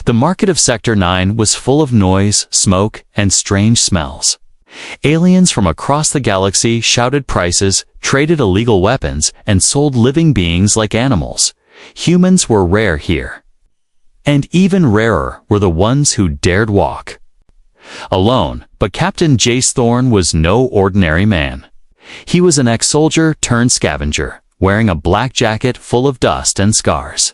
The market of Sector 9 was full of noise, smoke, and strange smells. Aliens from across the galaxy shouted prices, traded illegal weapons, and sold living beings like animals. Humans were rare here. And even rarer were the ones who dared walk alone, but Captain Jace Thorne was no ordinary man. He was an ex-soldier turned scavenger, wearing a black jacket full of dust and scars.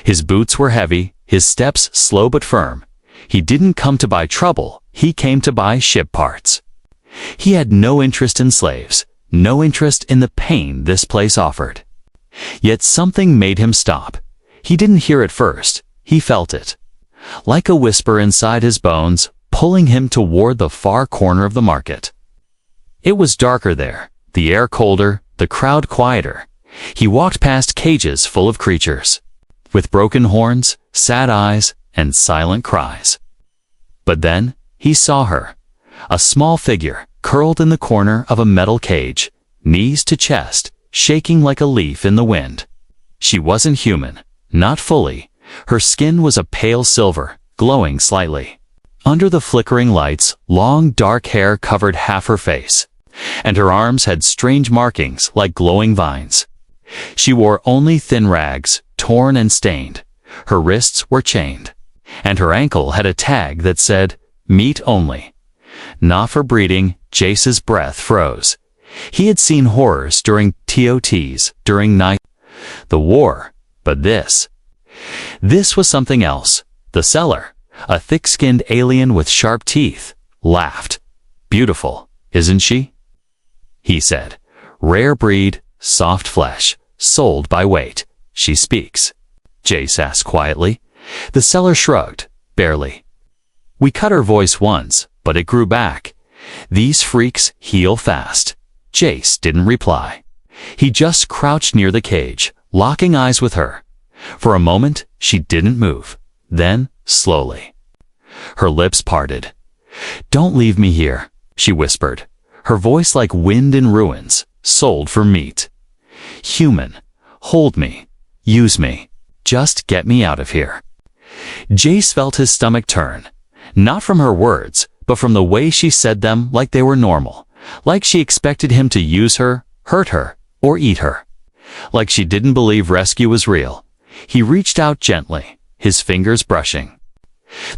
His boots were heavy, his steps slow but firm. He didn't come to buy trouble, he came to buy ship parts. He had no interest in slaves, no interest in the pain this place offered. Yet something made him stop. He didn't hear it first, he felt it. Like a whisper inside his bones, pulling him toward the far corner of the market. It was darker there, the air colder, the crowd quieter. He walked past cages full of creatures, with broken horns, sad eyes, and silent cries. But then, he saw her. A small figure, curled in the corner of a metal cage, knees to chest, shaking like a leaf in the wind. She wasn't human, not fully. Her skin was a pale silver, glowing slightly. Under the flickering lights, long dark hair covered half her face, and her arms had strange markings like glowing vines. She wore only thin rags, torn and stained. Her wrists were chained, and her ankle had a tag that said, "Meat only." Not for breeding, Jace's breath froze. He had seen horrors during TOTs, during the war, but this was something else. The seller, a thick-skinned alien with sharp teeth, laughed. "Beautiful, isn't she?" he said. "Rare breed, soft flesh, sold by weight. She speaks." Jace asked quietly. The seller shrugged, barely. "We cut her voice once, but it grew back. These freaks heal fast." Jace didn't reply. He just crouched near the cage, locking eyes with her. For a moment, she didn't move. Then, slowly, her lips parted. "Don't leave me here," she whispered, her voice like wind in ruins, "sold for meat. Human, hold me, use me, just get me out of here." Jace felt his stomach turn, not from her words, but from the way she said them like they were normal, like she expected him to use her, hurt her, or eat her. Like she didn't believe rescue was real. He reached out gently, his fingers brushing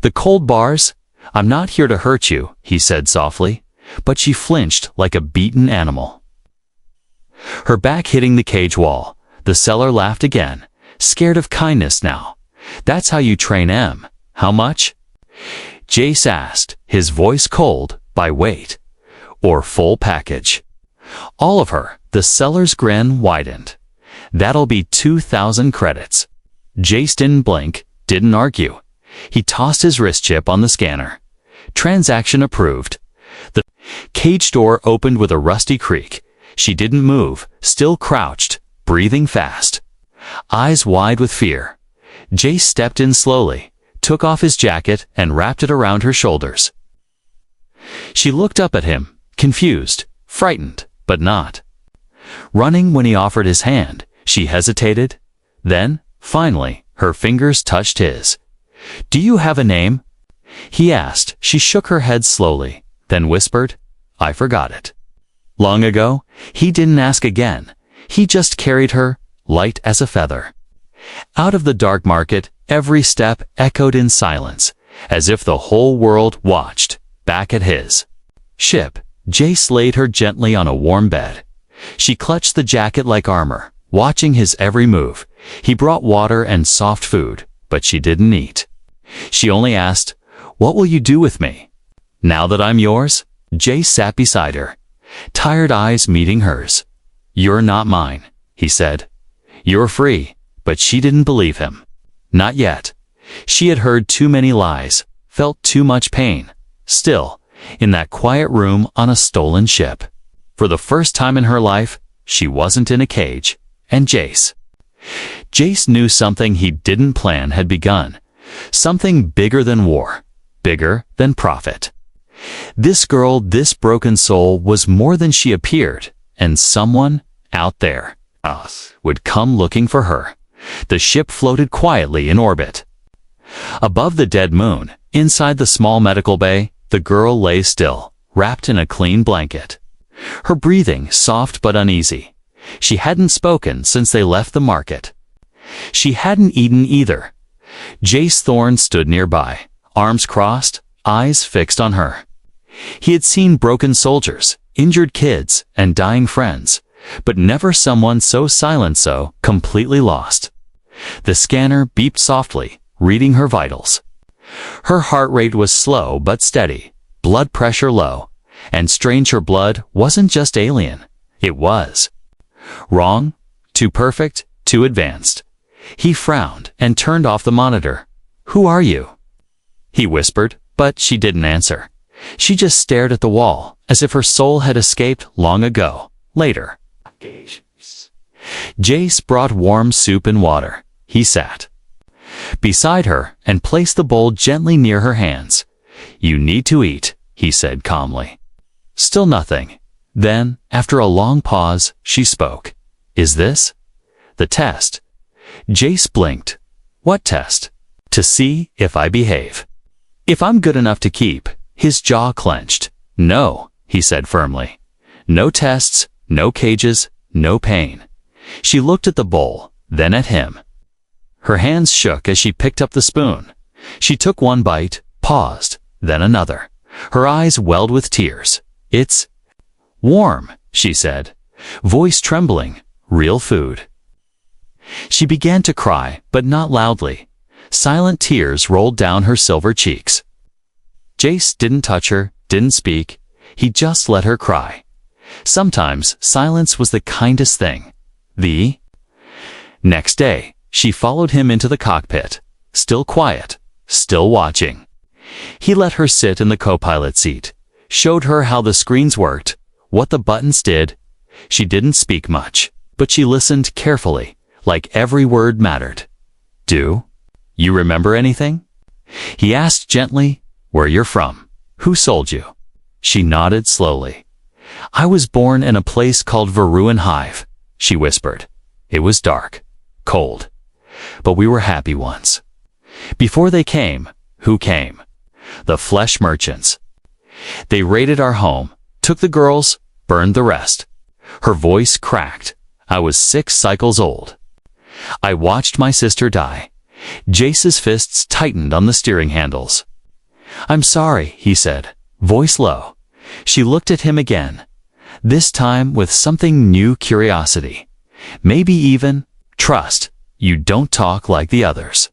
the cold bars. "I'm not here to hurt you," he said softly, but she flinched like a beaten animal. Her back hitting the cage wall, the seller laughed again, scared of kindness now. "That's how you train M. How much?" Jace asked, his voice cold. "By weight, or full package?" "All of her." The seller's grin widened. "That'll be 2,000 credits. Jace didn't blink, didn't argue. He tossed his wrist chip on the scanner. Transaction approved. The cage door opened with a rusty creak. She didn't move, still crouched, breathing fast, eyes wide with fear. Jace stepped in slowly, took off his jacket and wrapped it around her shoulders. She looked up at him, confused, frightened, but not running. When he offered his hand, she hesitated. Then, finally, her fingers touched his. "Do you have a name?" he asked. She shook her head slowly, then whispered, "I forgot it." Long ago, he didn't ask again. He just carried her, light as a feather. Out of the dark market, every step echoed in silence, as if the whole world watched, back at his ship. Jace laid her gently on a warm bed. She clutched the jacket like armor, watching his every move. He brought water and soft food, but she didn't eat. She only asked, "What will you do with me now that I'm yours?" Jace sat beside her, tired eyes meeting hers. "You're not mine," he said. "You're free." But she didn't believe him. Not yet. She had heard too many lies, felt too much pain. Still, in that quiet room on a stolen ship, for the first time in her life, she wasn't in a cage. And Jace knew something he didn't plan had begun. Something bigger than war, bigger than profit. This girl, this broken soul, was more than she appeared, and someone out there would come looking for her. The ship floated quietly in orbit. Above the dead moon, inside the small medical bay, the girl lay still, wrapped in a clean blanket. Her breathing soft but uneasy. She hadn't spoken since they left the market. She hadn't eaten either. Jace Thorne stood nearby, arms crossed, eyes fixed on her. He had seen broken soldiers, injured kids, and dying friends, but never someone so silent, so completely lost. The scanner beeped softly, reading her vitals. Her heart rate was slow but steady, blood pressure low, and strange, her blood wasn't just alien, it was wrong, too perfect, too advanced. He frowned and turned off the monitor. "Who are you?" he whispered, but she didn't answer. She just stared at the wall, as if her soul had escaped long ago. Later, Jace brought warm soup and water. He sat beside her and placed the bowl gently near her hands. "You need to eat," he said calmly. Still nothing. Then, after a long pause, she spoke. "Is this the test?" Jace blinked. "What test?" "To see if I behave. If I'm good enough to keep." His jaw clenched. "No," he said firmly. "No tests, no cages, no pain." She looked at the bowl, then at him. Her hands shook as she picked up the spoon. She took one bite, paused, then another. Her eyes welled with tears. "It's warm," she said, voice trembling. "Real food." She began to cry, but not loudly. Silent tears rolled down her silver cheeks. Jace didn't touch her, didn't speak. He just let her cry. Sometimes silence was the kindest thing. The next day, she followed him into the cockpit, still quiet, still watching. He let her sit in the co-pilot seat, showed her how the screens worked, what the buttons did. She didn't speak much, but she listened carefully, like every word mattered. "Do you remember anything?" he asked gently. "Where you're from? Who sold you?" She nodded slowly. "I was born in a place called Veruin Hive," she whispered. "It was dark, cold, but we were happy once. Before they came, who came? The flesh merchants. They raided our home, took the girls, burned the rest." Her voice cracked. "I was 6 cycles old. I watched my sister die." Jace's fists tightened on the steering handles. "I'm sorry," he said, voice low. She looked at him again, this time with something new, curiosity. Maybe even trust. "You don't talk like the others."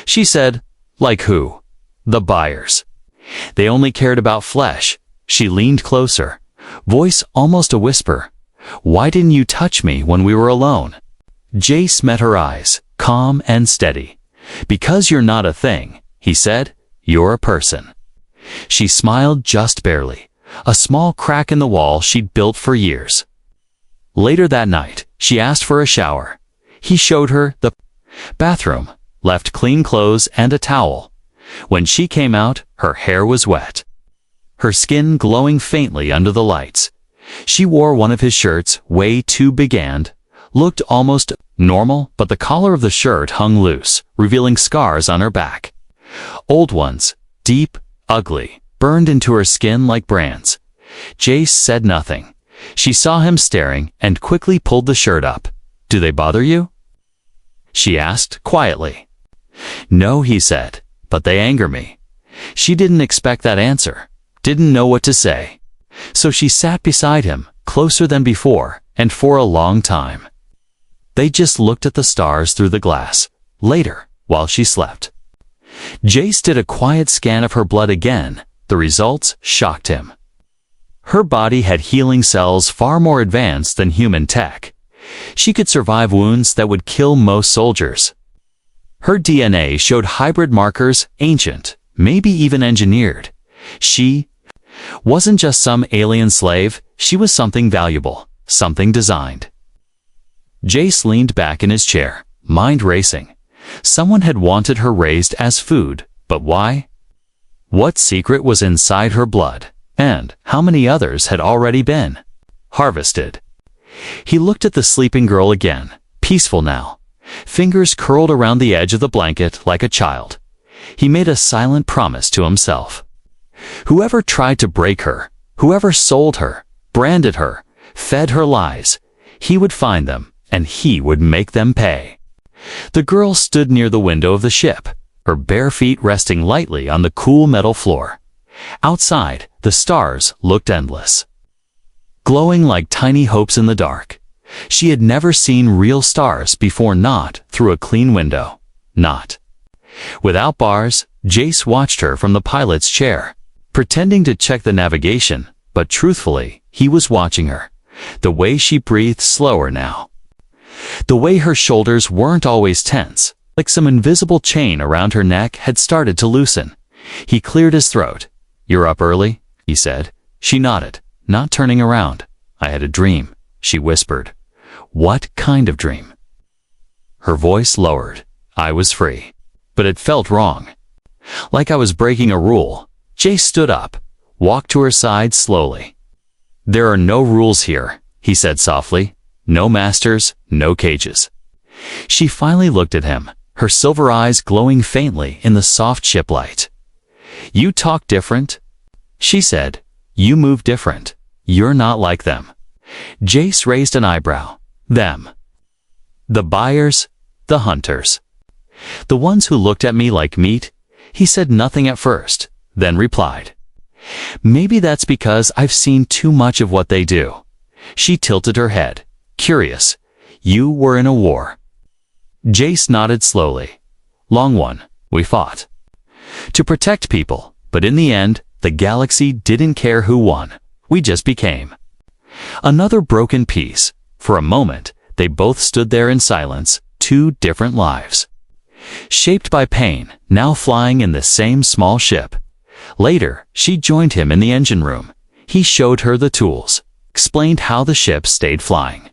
She said, "Like who?" "The buyers. They only cared about flesh." She leaned closer, voice almost a whisper. "Why didn't you touch me when we were alone?" Jace met her eyes, calm and steady. "Because you're not a thing," he said. "You're a person." She smiled just barely, a small crack in the wall she'd built for years. Later that night, she asked for a shower. He showed her the bathroom, left clean clothes and a towel. When she came out, her hair was wet, her skin glowing faintly under the lights. She wore one of his shirts, way too big and looked almost normal, but the collar of the shirt hung loose, revealing scars on her back. Old ones, deep, ugly, burned into her skin like brands. Jace said nothing. She saw him staring and quickly pulled the shirt up. "Do they bother you?" she asked quietly. "No," he said, "but they anger me." She didn't expect that answer, didn't know what to say. So she sat beside him, closer than before, and for a long time. They just looked at the stars through the glass. Later, while she slept, Jace did a quiet scan of her blood again. The results shocked him. Her body had healing cells far more advanced than human tech. She could survive wounds that would kill most soldiers. Her DNA showed hybrid markers, ancient, maybe even engineered. She wasn't just some alien slave, she was something valuable, something designed. Jace leaned back in his chair, mind racing. Someone had wanted her raised as food, but why? What secret was inside her blood, and how many others had already been harvested? He looked at the sleeping girl again, peaceful now, fingers curled around the edge of the blanket like a child. He made a silent promise to himself. Whoever tried to break her, whoever sold her, branded her, fed her lies, he would find them, and he would make them pay. The girl stood near the window of the ship, her bare feet resting lightly on the cool metal floor. Outside, the stars looked endless, glowing like tiny hopes in the dark. She had never seen real stars before, not through a clean window. Not. Without bars, Jace watched her from the pilot's chair, pretending to check the navigation, but truthfully, he was watching her. The way she breathed slower now. The way her shoulders weren't always tense, like some invisible chain around her neck had started to loosen. He cleared his throat. "You're up early?" he said. She nodded, not turning around. "I had a dream," she whispered. "What kind of dream?" Her voice lowered. "I was free. But it felt wrong. Like I was breaking a rule." Jace stood up, walked to her side slowly. "There are no rules here," he said softly. "No masters, no cages." She finally looked at him, her silver eyes glowing faintly in the soft ship light. "You talk different," she said. "You move different. You're not like them." Jace raised an eyebrow. "Them." "The buyers, the hunters. The ones who looked at me like meat." He said nothing at first, then replied, "Maybe that's because I've seen too much of what they do." She tilted her head, curious. "You were in a war." Jace nodded slowly. "Long one. We fought to protect people, but in the end, the galaxy didn't care who won. We just became another broken piece." For a moment, they both stood there in silence, two different lives, shaped by pain, now flying in the same small ship. Later, she joined him in the engine room. He showed her the tools, explained how the ship stayed flying.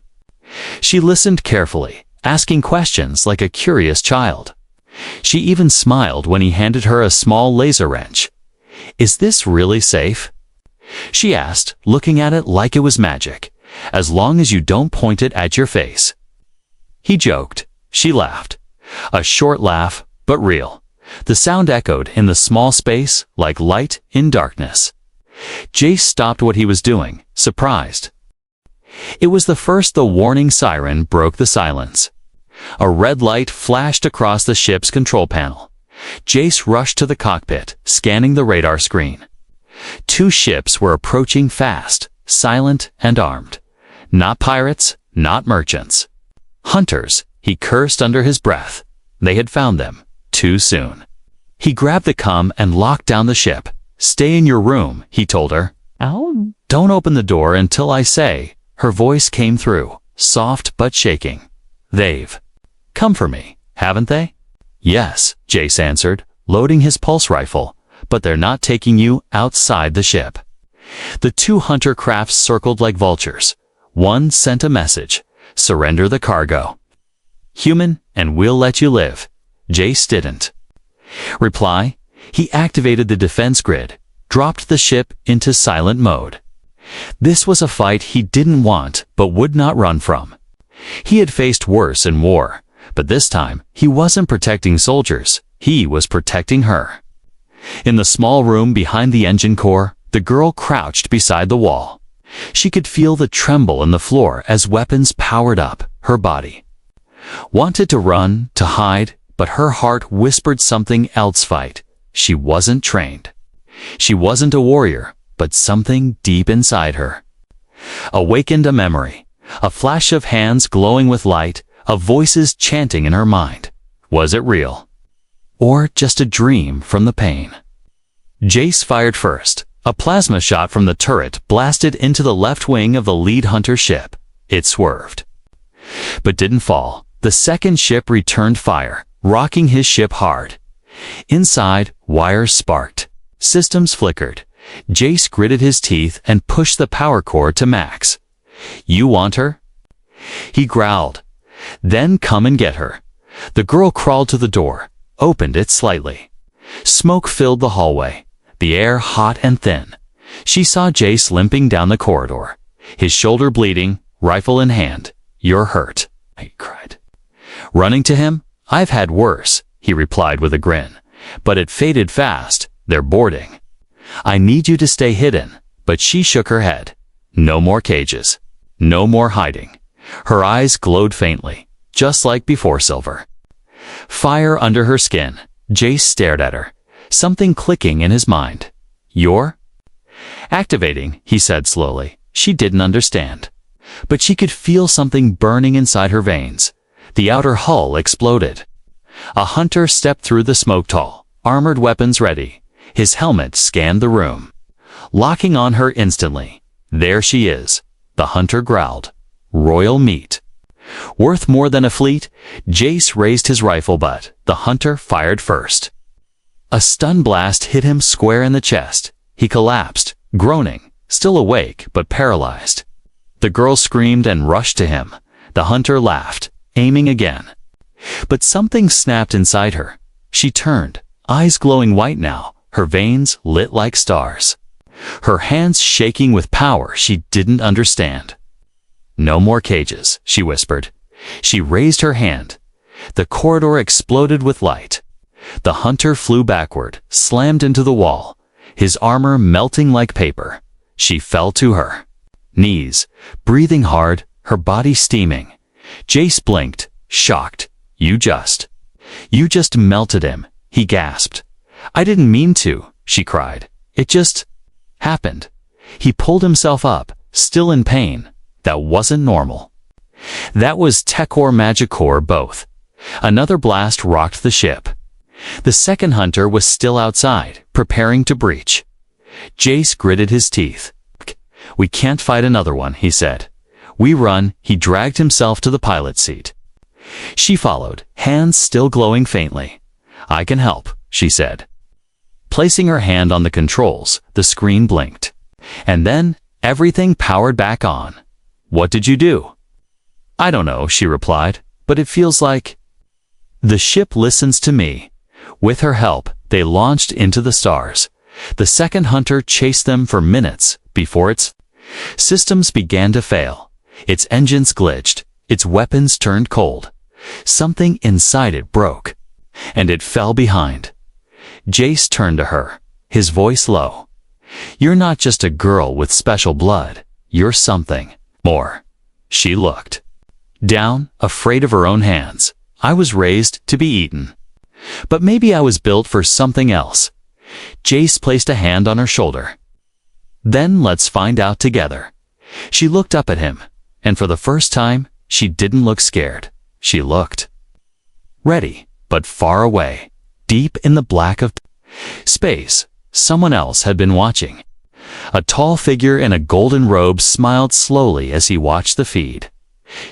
She listened carefully, asking questions like a curious child. She even smiled when he handed her a small laser wrench. "Is this really safe?" she asked, looking at it like it was magic. "As long as you don't point it at your face." He joked. She laughed. A short laugh, but real. The sound echoed in the small space like light in darkness. Jace stopped what he was doing, surprised. It was the first the warning siren broke the silence. A red light flashed across the ship's control panel. Jace rushed to the cockpit, scanning the radar screen. Two ships were approaching fast, silent and armed. Not pirates, not merchants. Hunters, he cursed under his breath. They had found them, too soon. He grabbed the comm and locked down the ship. "Stay in your room," he told her. "Ow. Don't open the door until I say." Her voice came through, soft but shaking. "They've come for me, haven't they?" "Yes," Jace answered, loading his pulse rifle. "But they're not taking you outside the ship." The two hunter crafts circled like vultures. One sent a message: "Surrender the cargo. Human, and we'll let you live." Jace didn't reply. He activated the defense grid, dropped the ship into silent mode. This was a fight he didn't want but would not run from. He had faced worse in war, but this time he wasn't protecting soldiers, he was protecting her. In the small room behind the engine core, the girl crouched beside the wall. She could feel the tremble in the floor as weapons powered up her body. Wanted to run, to hide, but her heart whispered something else: fight. She wasn't trained. She wasn't a warrior, but something deep inside her awakened a memory, a flash of hands glowing with light, of voices chanting in her mind. Was it real? Or just a dream from the pain? Jace fired first. A plasma shot from the turret blasted into the left wing of the lead hunter ship. It swerved, but didn't fall. The second ship returned fire, rocking his ship hard. Inside, wires sparked. Systems flickered. Jace gritted his teeth and pushed the power core to max. "You want her?" he growled. "Then come and get her." The girl crawled to the door, opened it slightly. Smoke filled the hallway, the air hot and thin. She saw Jace limping down the corridor, his shoulder bleeding, rifle in hand. "You're hurt," he cried. Running to him, "I've had worse," he replied with a grin. But it faded fast. They're boarding. I need you to stay hidden. But she shook her head. No more cages. No more hiding. Her eyes glowed faintly, just like before Silver. Fire under her skin. Jace stared at her, something clicking in his mind. You're activating, he said slowly. She didn't understand. But she could feel something burning inside her veins. The outer hull exploded. A hunter stepped through the smoke tunnel, armored weapons ready. His helmet scanned the room. Locking on her instantly. There she is. The hunter growled. Royal meat. Worth more than a fleet, Jace raised his rifle butt. The hunter fired first. A stun blast hit him square in the chest. He collapsed, groaning, still awake but paralyzed. The girl screamed and rushed to him. The hunter laughed, aiming again. But something snapped inside her. She turned, eyes glowing white now, her veins lit like stars. Her hands shaking with power she didn't understand. No more cages, she whispered. She raised her hand. The corridor exploded with light. The hunter flew backward, slammed into the wall, his armor melting like paper. She fell to her knees, breathing hard, her body steaming. Jace blinked, shocked. You just melted him, he gasped. I didn't mean to, she cried. It just happened. He pulled himself up, still in pain. That wasn't normal. That was tech or magic or both. Another blast rocked the ship. The second hunter was still outside, preparing to breach. Jace gritted his teeth. We can't fight another one, he said. We run. He dragged himself to the pilot seat. She followed, hands still glowing faintly. I can help, she said. Placing her hand on the controls, the screen blinked. And then, everything powered back on. What did you do? I don't know, she replied, but it feels like the ship listens to me. With her help, they launched into the stars. The second hunter chased them for minutes before its systems began to fail. Its engines glitched. Its weapons turned cold. Something inside it broke, and it fell behind. Jace turned to her, his voice low. You're not just a girl with special blood. You're something more. She looked down, afraid of her own hands. I was raised to be eaten. But maybe I was built for something else. Jace placed a hand on her shoulder. Then let's find out together. She looked up at him, and for the first time, she didn't look scared. She looked ready, but far away, deep in the black of space. Someone else had been watching. A tall figure in a golden robe smiled slowly as he watched the feed.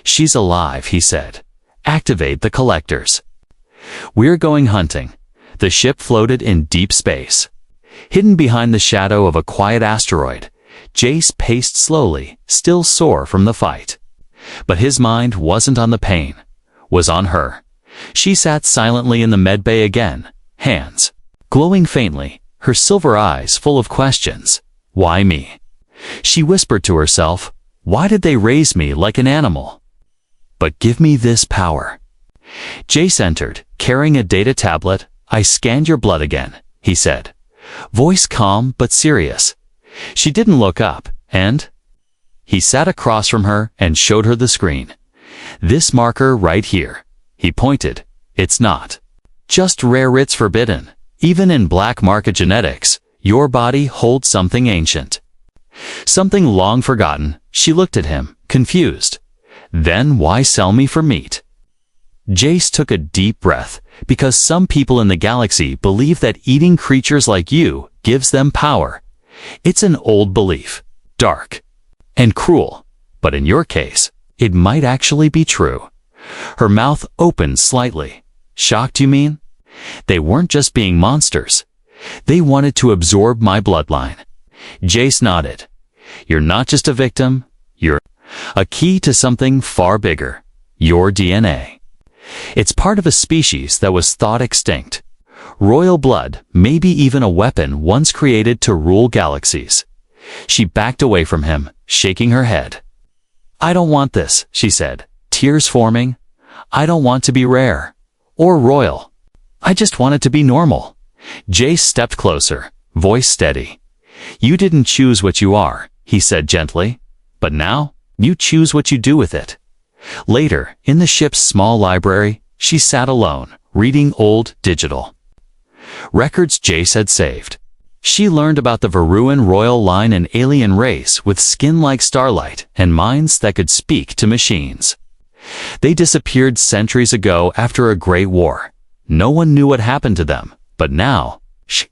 She's alive, he said. Activate the collectors. We're going hunting. The ship floated in deep space. Hidden behind the shadow of a quiet asteroid, Jace paced slowly, still sore from the fight. But his mind wasn't on the pain, was on her. She sat silently in the medbay again, hands glowing faintly, her silver eyes full of questions. Why me? She whispered to herself, why did they raise me like an animal? But give me this power. Jace entered, carrying a data tablet. I scanned your blood again, he said. Voice calm but serious. She didn't look up, and he sat across from her and showed her the screen. This marker right here. He pointed. It's not just rare, it's forbidden. Even in black market genetics, your body holds something ancient. Something long forgotten. She looked at him, confused. Then why sell me for meat? Jace took a deep breath, because some people in the galaxy believe that eating creatures like you gives them power. It's an old belief, dark and cruel, but in your case, it might actually be true. Her mouth opened slightly. Shocked, you mean? They weren't just being monsters. They wanted to absorb my bloodline. Jace nodded. You're not just a victim, you're a key to something far bigger. Your DNA. It's part of a species that was thought extinct. Royal blood, maybe even a weapon once created to rule galaxies. She backed away from him, shaking her head. I don't want this, she said, tears forming. I don't want to be rare or royal. I just want it to be normal. Jace stepped closer, voice steady. "You didn't choose what you are," he said gently. "But now, you choose what you do with it." Later, in the ship's small library, she sat alone, reading old digital records Jace had saved. She learned about the Varuan royal line, an alien race with skin like starlight and minds that could speak to machines. They disappeared centuries ago after a great war. No one knew what happened to them, but now she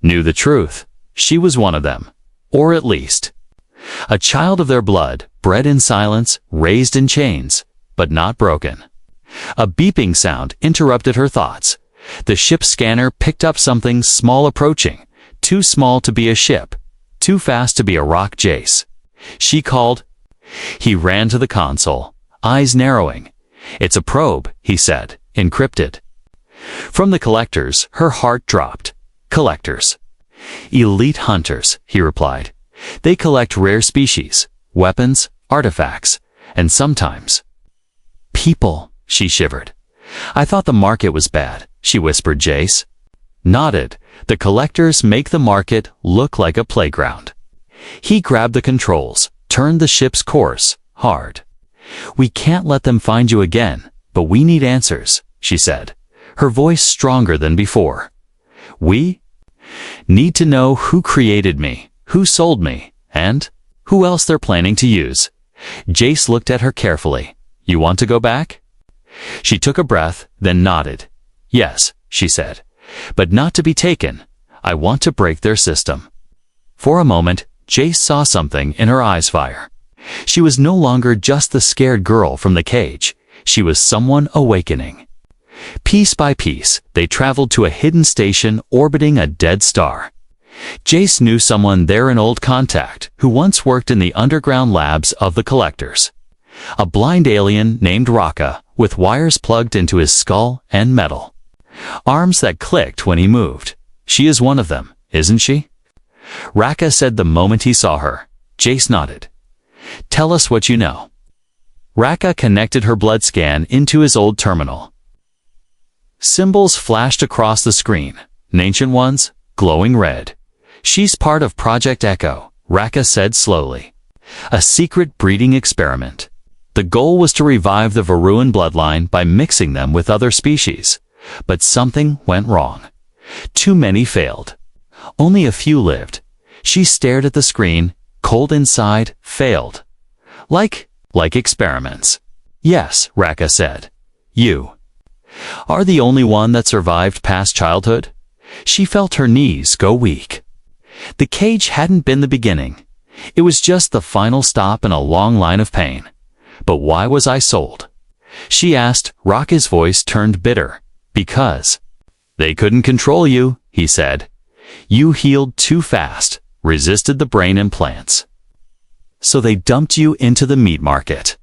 knew the truth. She was one of them, or at least a child of their blood, bred in silence, raised in chains, but not broken. A beeping sound interrupted her thoughts. The ship's scanner picked up something small approaching, too small to be a ship, too fast to be a rock. Jace. She called. He ran to the console, eyes narrowing. "It's a probe," he said, "encrypted." From the collectors, her heart dropped. "Collectors?" "Elite hunters," he replied. "They collect rare species, weapons, artifacts, and sometimes people." She shivered. "I thought the market was bad," she whispered. Jace nodded. "The collectors make the market look like a playground." He grabbed the controls, turned the ship's course, hard. "We can't let them find you again, but we need answers," she said, her voice stronger than before. "We need to know who created me, who sold me, and who else they're planning to use." Jace looked at her carefully. "You want to go back?" She took a breath, then nodded. "Yes," she said, "but not to be taken. I want to break their system." For a moment, Jace saw something in her eyes fire. She was no longer just the scared girl from the cage. She was someone awakening. Piece by piece, they traveled to a hidden station orbiting a dead star. Jace knew someone there, an old contact, who once worked in the underground labs of the collectors. A blind alien named Raka, with wires plugged into his skull and metal. Arms that clicked when he moved. "She is one of them, isn't she?" Raka said the moment he saw her. Jace nodded. "Tell us what you know." Raka connected her blood scan into his old terminal. Symbols flashed across the screen, ancient ones, glowing red. "She's part of Project Echo," Raka said slowly. "A secret breeding experiment. The goal was to revive the Varuan bloodline by mixing them with other species. But something went wrong. Too many failed. Only a few lived." She stared at the screen, cold inside. "Failed. Like experiments." "Yes," Raka said. "You are the only one that survived past childhood." She felt her knees go weak. The cage hadn't been the beginning. It was just the final stop in a long line of pain. "But why was I sold?" she asked. Raka's voice turned bitter. "Because they couldn't control you," he said. "You healed too fast, resisted the brain implants. So they dumped you into the meat market."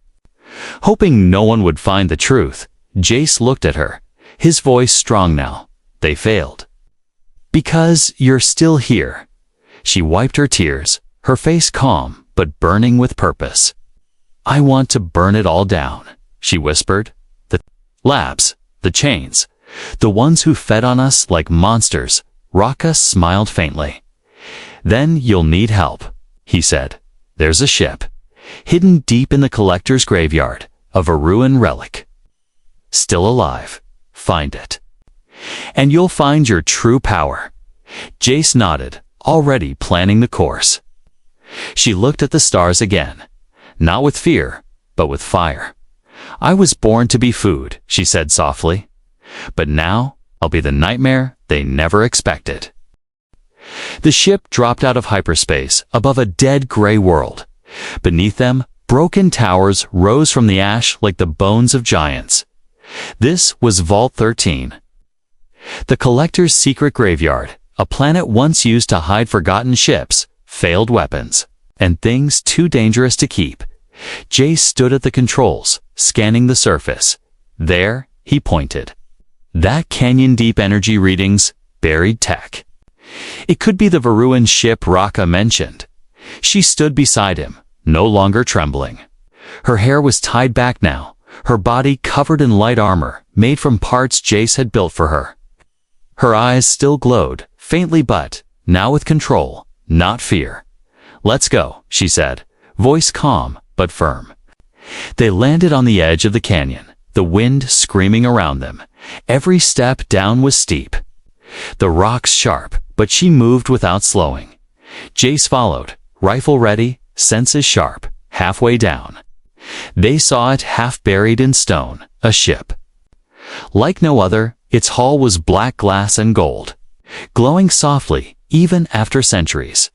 Hoping no one would find the truth, Jace looked at her, his voice strong now. "They failed. Because you're still here." She wiped her tears, her face calm but burning with purpose. "I want to burn it all down," she whispered. "The labs, the chains, the ones who fed on us like monsters." Raka smiled faintly. "Then you'll need help," he said. "There's a ship, hidden deep in the collector's graveyard, a Varuan relic. Still alive. Find it. And you'll find your true power." Jace nodded, already planning the course. She looked at the stars again, not with fear, but with fire. "I was born to be food," she said softly. "But now I'll be the nightmare they never expected." The ship dropped out of hyperspace above a dead gray world. Beneath them, broken towers rose from the ash like the bones of giants. This was Vault 13. The Collector's secret graveyard, a planet once used to hide forgotten ships, failed weapons, and things too dangerous to keep. Jace stood at the controls, scanning the surface. There, he pointed. That canyon-deep energy readings, buried tech. It could be the Varuan ship Raka mentioned. She stood beside him, no longer trembling. Her hair was tied back now, her body covered in light armor made from parts Jace had built for her. Her eyes still glowed, faintly but, now with control, not fear. "Let's go," she said, voice calm but firm. They landed on the edge of the canyon, the wind screaming around them. Every step down was steep. The rocks sharp, but she moved without slowing. Jace followed, rifle ready, senses sharp, halfway down. They saw it half buried in stone, a ship. Like no other, its hull was black glass and gold, glowing softly even after centuries.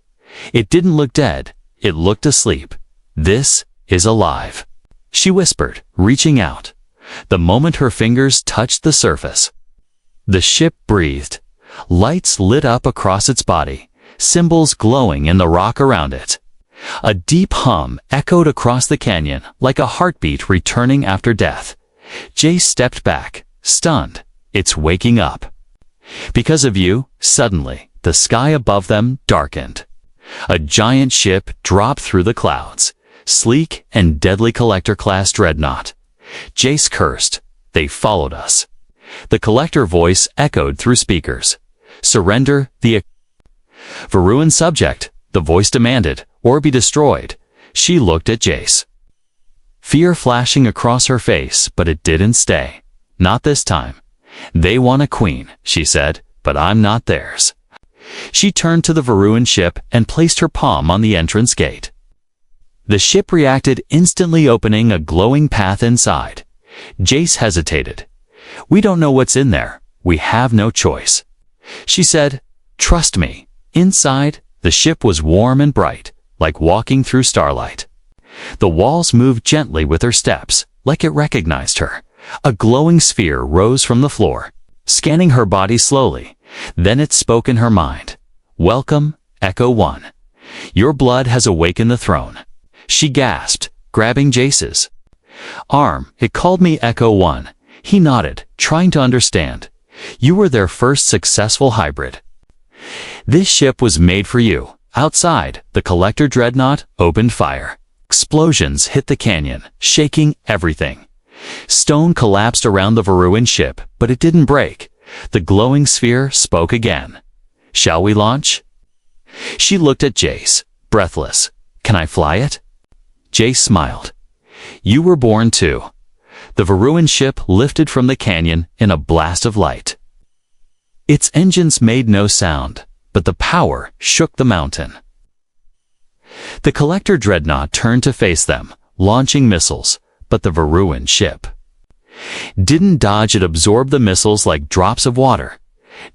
It didn't look dead, it looked asleep. "This is alive," she whispered, reaching out. The moment her fingers touched the surface, the ship breathed. Lights lit up across its body, symbols glowing in the rock around it. A deep hum echoed across the canyon like a heartbeat returning after death. Jace stepped back, stunned. "It's waking up." Because of you, suddenly, the sky above them darkened. A giant ship dropped through the clouds, sleek and deadly Collector-class dreadnought. Jace cursed. "They followed us." The Collector voice echoed through speakers. "Surrender the Varuan subject," the voice demanded, "or be destroyed." She looked at Jace, fear flashing across her face, but it didn't stay. "Not this time. They want a queen," she said, "but I'm not theirs." She turned to the Varuan ship and placed her palm on the entrance gate. The ship reacted, instantly opening a glowing path inside. Jace hesitated. "We don't know what's in there. We have no choice." She said, "Trust me." Inside, the ship was warm and bright, like walking through starlight. The walls moved gently with her steps, like it recognized her. A glowing sphere rose from the floor, scanning her body slowly. Then it spoke in her mind. "Welcome, Echo 1. Your blood has awakened the throne." She gasped, grabbing Jace's arm. "It called me Echo 1. He nodded, trying to understand. "You were their first successful hybrid. This ship was made for you." Outside, the Collector dreadnought opened fire. Explosions hit the canyon, shaking everything. Stone collapsed around the Varuan ship, but it didn't break. The glowing sphere spoke again. "Shall we launch?" She looked at Jace, breathless. "Can I fly it?" Jace smiled. "You were born to." The Varuan ship lifted from the canyon in a blast of light. Its engines made no sound, but the power shook the mountain. The Collector dreadnought turned to face them, launching missiles, but the Varuan ship didn't dodge. It absorbed the missiles like drops of water.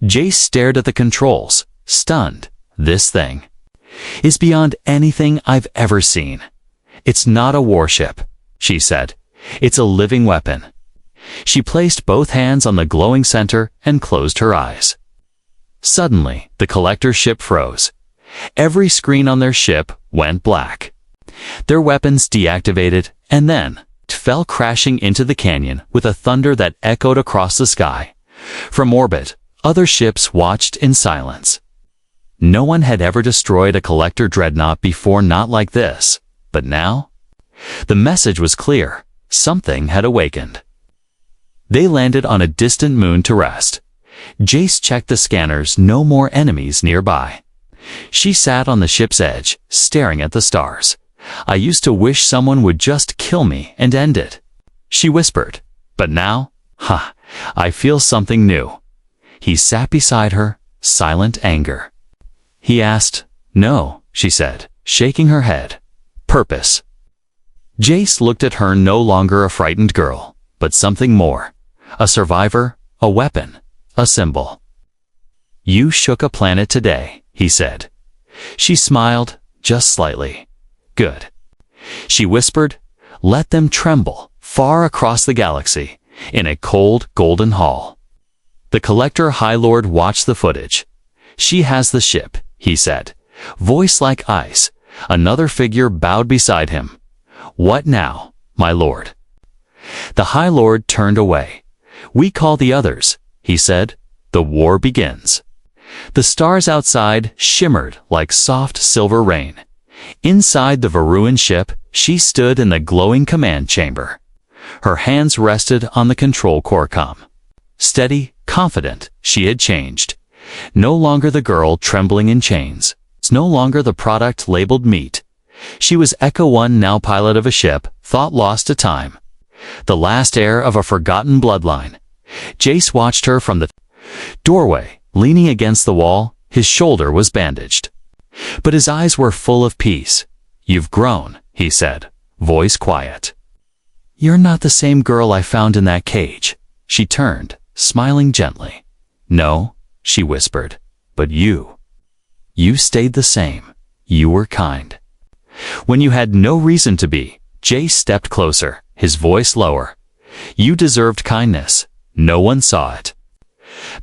Jace stared at the controls, stunned. "This thing is beyond anything I've ever seen." "It's not a warship," she said. "It's a living weapon." She placed both hands on the glowing center and closed her eyes. Suddenly, the Collector ship froze. Every screen on their ship went black. Their weapons deactivated, and then fell crashing into the canyon with a thunder that echoed across the sky. From orbit, other ships watched in silence. No one had ever destroyed a Collector dreadnought before, not like this. But now, the message was clear. Something had awakened. They landed on a distant moon to rest. Jace checked the scanners. No more enemies nearby. She sat on the ship's edge, staring at the stars. "I used to wish someone would just kill me and end it," she whispered. "But now, I feel something new." He sat beside her, silent anger. He asked. "No," she said, shaking her head. "Purpose." Jace looked at her, no longer a frightened girl, but something more. A survivor, a weapon, a symbol. "You shook a planet today," he said. She smiled, just slightly. "Good." She whispered, "Let them tremble," far across the galaxy, in a cold, golden hall. The Collector High Lord watched the footage. "She has the ship," he said, voice like ice. Another figure bowed beside him. "What now, my lord?" The High Lord turned away. "We call the others," he said. "The war begins." The stars outside shimmered like soft silver rain. Inside the Varuan ship, she stood in the glowing command chamber. Her hands rested on the control core com. steady, confident, she had changed. No longer the girl trembling in chains. No longer the product labeled meat. She was Echo 1, now pilot of a ship, thought lost to time. The last heir of a forgotten bloodline. Jace watched her from the doorway, leaning against the wall. His shoulder was bandaged, but his eyes were full of peace. "You've grown," he said, voice quiet. "You're not the same girl I found in that cage." She turned, smiling gently. "No," she whispered, "but you stayed the same. You were kind. When you had no reason to be." Jace stepped closer, his voice lower. "You deserved kindness. No one saw it.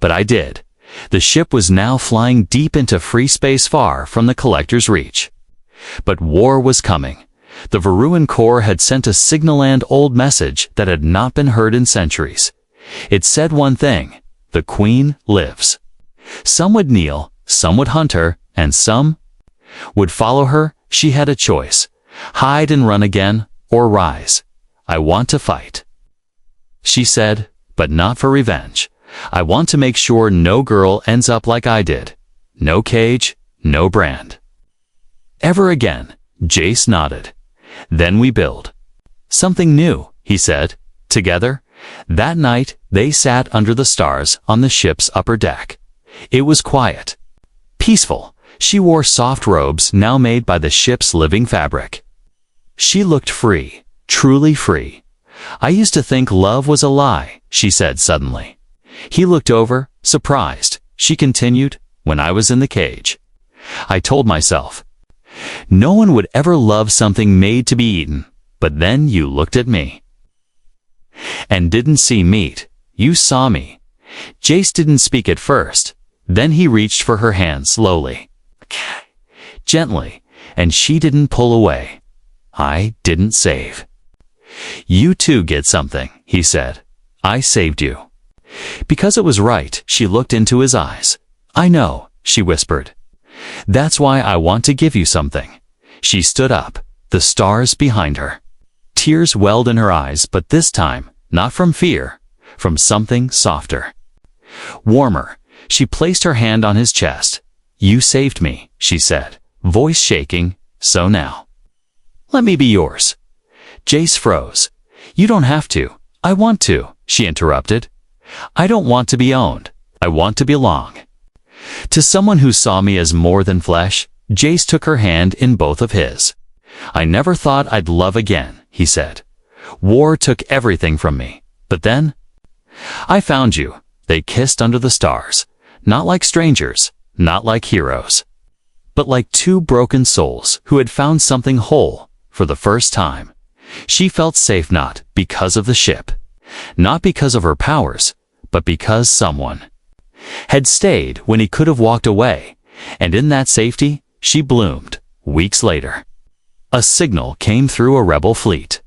But I did." The ship was now flying deep into free space, far from the Collector's reach. But war was coming. The Varuan Corps had sent a signal-and-old message that had not been heard in centuries. It said one thing: the Queen lives. Some would kneel, some would hunt her, and some would follow her. She had a choice: hide and run again, or rise. "I want to fight," she said, "but not for revenge. I want to make sure no girl ends up like I did. No cage, no brand." "Ever again," Jace nodded. "Then we build something new," he said. Together, that night, they sat under the stars on the ship's upper deck. It was quiet, peaceful. She wore soft robes now made by the ship's living fabric. She looked free, truly free. "I used to think love was a lie," she said suddenly. He looked over, surprised. She continued, "When I was in the cage, I told myself, no one would ever love something made to be eaten. But then you looked at me and didn't see meat. You saw me." Jace didn't speak at first. Then he reached for her hand slowly, gently, and she didn't pull away. "I didn't save. You too get something," he said. "I saved you." Because it was right, she looked into his eyes. "I know," she whispered. "That's why I want to give you something." She stood up, the stars behind her. Tears welled in her eyes, but this time, not from fear, from something softer, warmer. She placed her hand on his chest. "You saved me," she said, voice shaking. "So now, let me be yours." Jace froze. "You don't have to." "I want to," she interrupted. "I don't want to be owned. I want to belong to someone who saw me as more than flesh." Jace took her hand in both of his. "I never thought I'd love again," he said. "War took everything from me. But then I found you." They kissed under the stars, not like strangers, not like heroes, but like two broken souls who had found something whole for the first time. She felt safe, not because of the ship, not because of her powers, but because someone had stayed when he could have walked away, and in that safety, she bloomed. Weeks later, a signal came through a rebel fleet,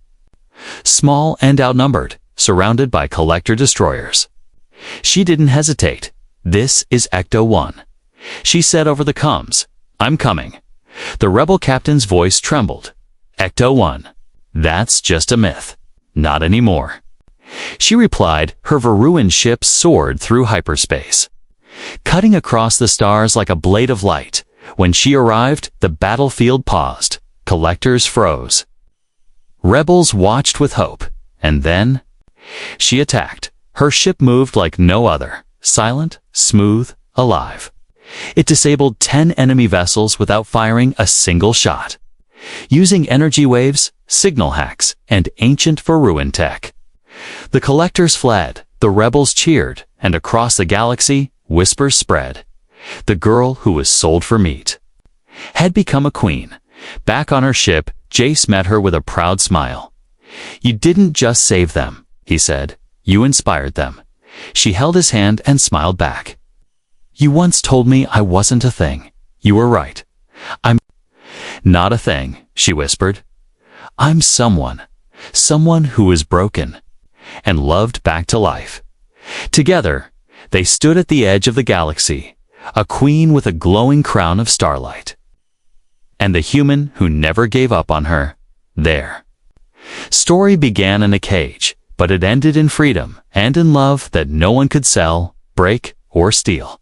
small and outnumbered, surrounded by collector destroyers. She didn't hesitate. "This is Ecto 1. She said over the comms. "I'm coming." The rebel captain's voice trembled. "Ecto 1. That's just a myth. Not anymore." She replied. Her Varuan ship soared through hyperspace, cutting across the stars like a blade of light. When she arrived, the battlefield paused. Collectors froze. Rebels watched with hope. And then she attacked. Her ship moved like no other, silent, smooth, alive. It disabled 10 enemy vessels without firing a single shot, using energy waves, signal hacks, and ancient Varuan tech. The collectors fled, the rebels cheered, and across the galaxy, whispers spread. The girl who was sold for meat had become a queen. Back on her ship, Jace met her with a proud smile. "You didn't just save them," he said. "You inspired them." She held his hand and smiled back. "You once told me I wasn't a thing. You were right. I'm not a thing," she whispered. "I'm someone who was broken and loved back to life." Together, they stood at the edge of the galaxy, a queen with a glowing crown of starlight, and the human who never gave up on her, there. Story began in a cage. but it ended in freedom and in love that no one could sell, break, or steal.